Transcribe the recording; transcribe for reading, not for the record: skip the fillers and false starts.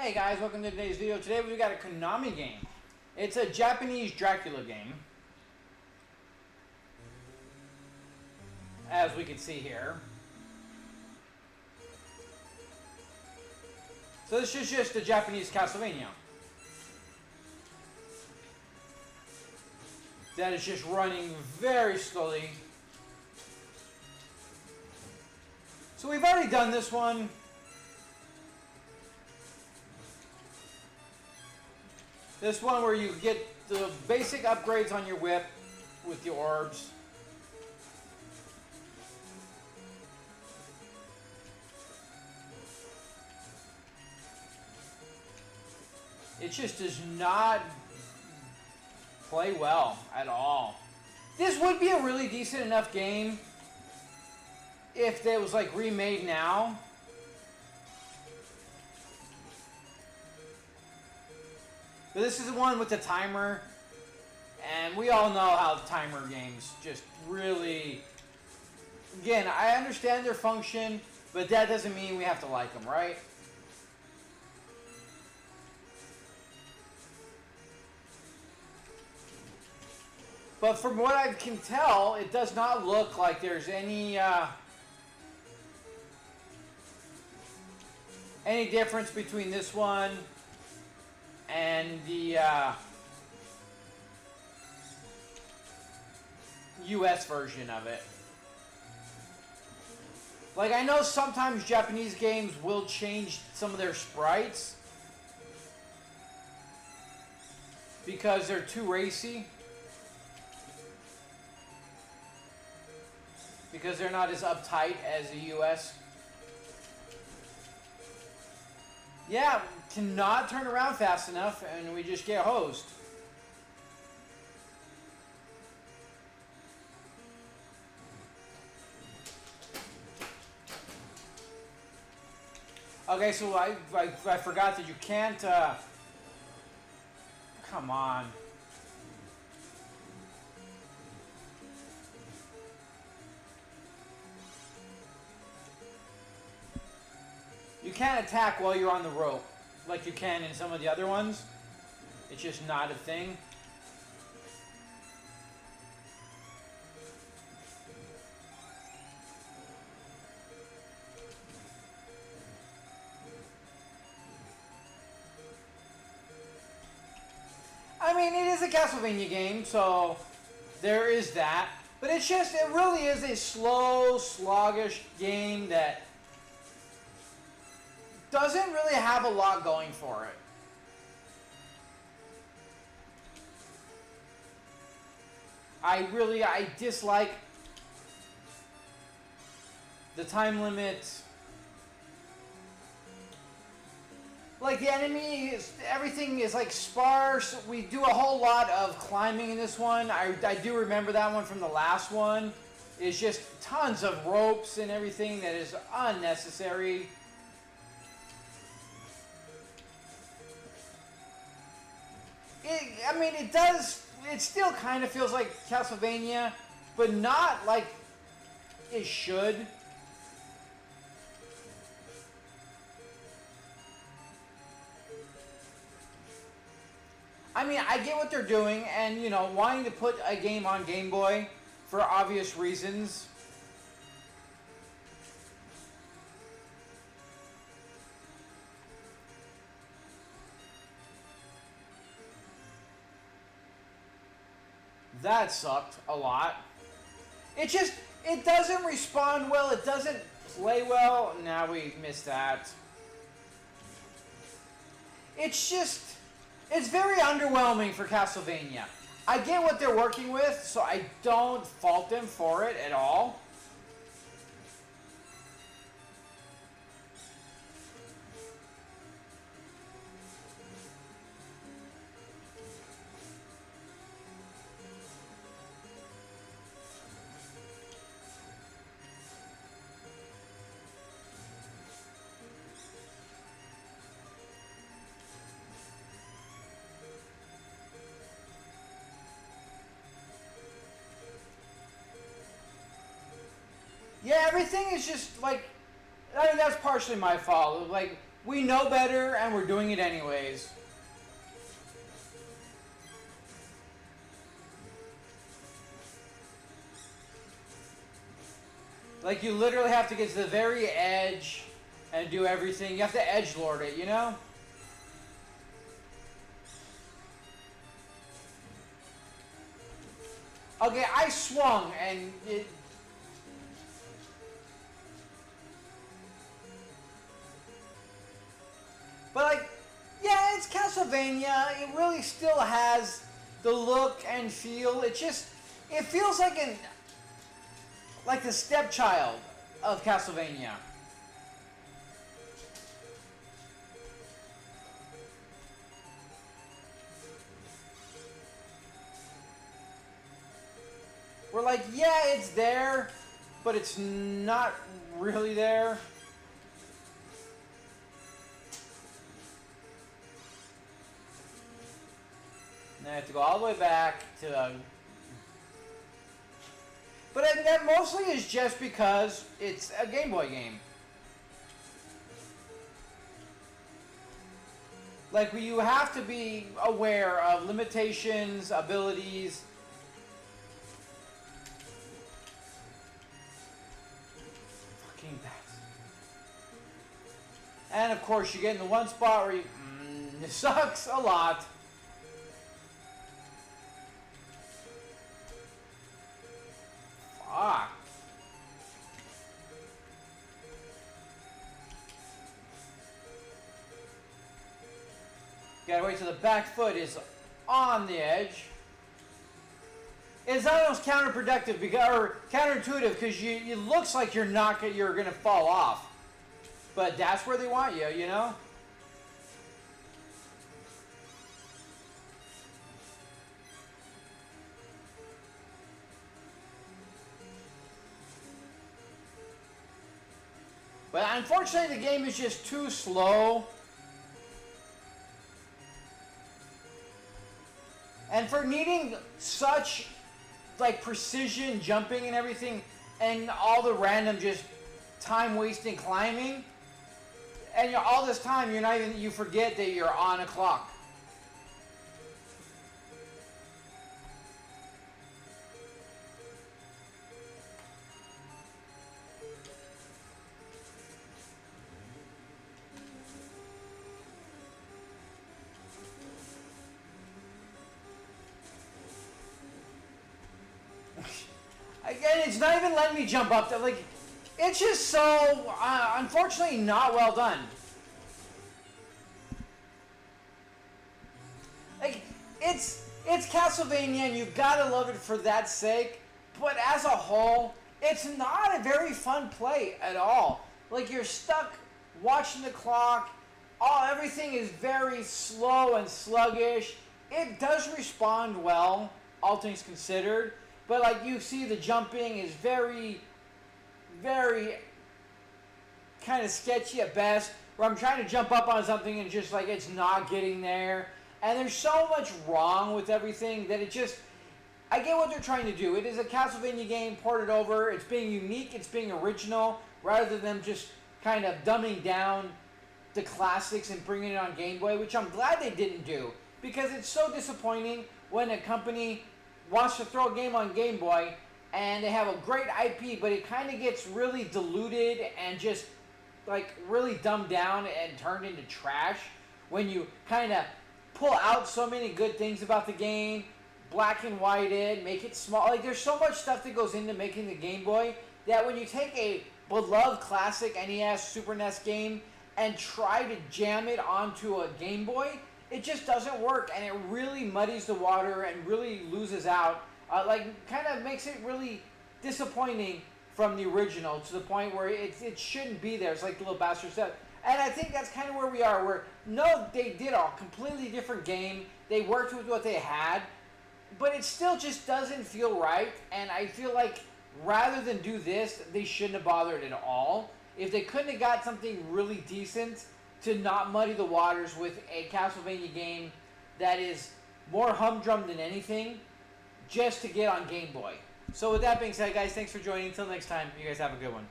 Hey guys, welcome to today's video. Today we've got a Konami game. It's a Japanese Dracula game, as we can see here. So this is just a Japanese Castlevania that is just running very slowly. So we've already done this one. This one where you get the basic upgrades on your whip with your orbs. It just does not play well at all. This would be a really decent enough game if it was like remade now. But this is the one with the timer, and we all know how timer games just really... Again, I understand their function, but that doesn't mean we have to like them, right? But from what I can tell, it does not look like there's any difference between this one and the US version of it. Like, I know sometimes Japanese games will change some of their sprites because they're too racy, because they're not as uptight as the US. Yeah, cannot turn around fast enough, and we just get hosed. Okay, so I forgot that you can't, come on. You can't attack while you're on the rope like you can in some of the other ones. It's just not a thing. I mean, it is a Castlevania game, so there is that. But it's just, it really is a slow, sluggish game that doesn't really have a lot going for it. I dislike the time limit. Like, the everything is like sparse. We do a whole lot of climbing in this one. I do remember that one from the last one. It's just tons of ropes and everything that is unnecessary. I mean, it still kind of feels like Castlevania, but not like it should. I mean, I get what they're doing, and, you know, wanting to put a game on Game Boy for obvious reasons. That sucked a lot. It doesn't respond well. It doesn't play well. Now we missed that. It's very underwhelming for Castlevania. I get what they're working with, so I don't fault them for it at all. Yeah, everything is just like, I mean, that's partially my fault. Like, we know better and we're doing it anyways. Like, you literally have to get to the very edge and do everything. You have to edgelord it, you know? Okay, I swung and it... But, like, yeah, it's Castlevania. It really still has the look and feel. It just... It feels like the stepchild of Castlevania. We're like, yeah, it's there, but it's not really there. And I have to go all the way back to... But that mostly is just because it's a Game Boy game. Like, you have to be aware of limitations, abilities. Fucking bats. And of course, you get in the one spot where you... it sucks a lot. Fuck. Gotta wait till the back foot is on the edge. It's almost counterproductive because, or counterintuitive, because it looks like you're gonna fall off, but that's where they want you, you know. But unfortunately, the game is just too slow. And for needing such, like, precision jumping and everything, and all the random just time-wasting climbing, and all this time you forget that you're on a clock. Again, it's not even letting me jump up there. Like, it's just so, unfortunately, not well done. Like, it's Castlevania, and you gotta love it for that sake. But as a whole, it's not a very fun play at all. Like, you're stuck watching the clock. Everything is very slow and sluggish. It does respond well, all things considered. But, like, you see the jumping is very, very kind of sketchy at best. Where I'm trying to jump up on something and just, like, it's not getting there. And there's so much wrong with everything that it just... I get what they're trying to do. It is a Castlevania game ported over. It's being unique. It's being original. Rather than just kind of dumbing down the classics and bringing it on Game Boy. Which I'm glad they didn't do. Because it's so disappointing when a company wants to throw a game on Game Boy and they have a great IP, but it kind of gets really diluted and just like really dumbed down and turned into trash when you kind of pull out so many good things about the game, black and white it, make it small. Like, there's so much stuff that goes into making the Game Boy that when you take a beloved classic NES, Super NES game and try to jam it onto a Game Boy, it just doesn't work, and it really muddies the water and really loses out. Like, kind of makes it really disappointing from the original to the point where it shouldn't be there. It's like the little bastard said. And I think that's kind of where we are, where, no, they did a completely different game. They worked with what they had, but it still just doesn't feel right. And I feel like rather than do this, they shouldn't have bothered at all. If they couldn't have got something really decent to not muddy the waters with a Castlevania game that is more humdrum than anything, just to get on Game Boy. So with that being said, guys, thanks for joining. Until next time, you guys have a good one.